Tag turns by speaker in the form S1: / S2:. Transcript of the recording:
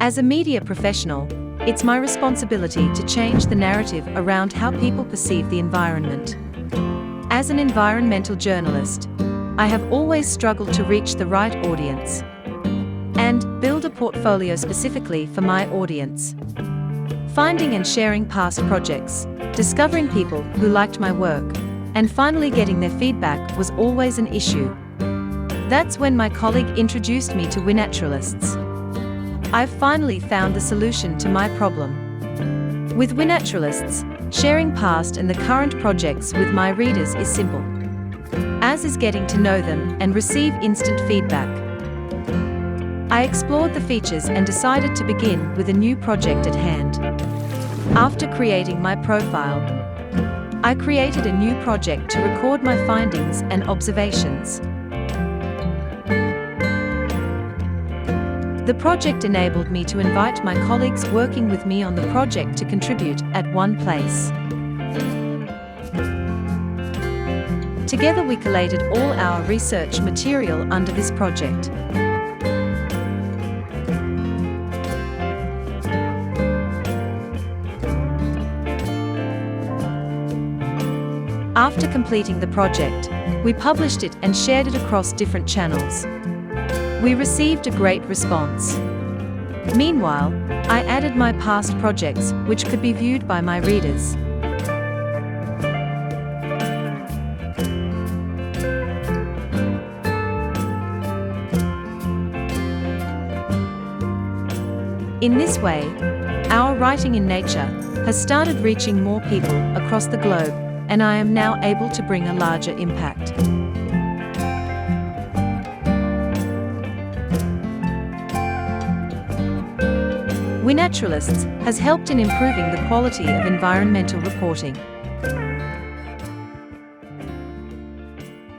S1: As a media professional, it's my responsibility to change the narrative around how people perceive the environment. As an environmental journalist, I have always struggled to reach the right audience and build a portfolio specifically for my audience. Finding and sharing past projects, discovering people who liked my work, and finally getting their feedback was always an issue. That's when my colleague introduced me to WeNaturalists. I've finally found the solution to my problem. With WeNaturalists, sharing past and the current projects with my readers is simple, as is getting to know them and receive instant feedback. I explored the features and decided to begin with a new project at hand. After creating my profile, I created a new project to record my findings and observations. The project enabled me to invite my colleagues working with me on the project to contribute at one place. Together we collated all our research material under this project. After completing the project, we published it and shared it across different channels. We received a great response. Meanwhile, I added my past projects, which could be viewed by my readers. In this way, our writing in Nature has started reaching more people across the globe, and I am now able to bring a larger impact. WeNaturalists has helped in improving the quality of environmental reporting.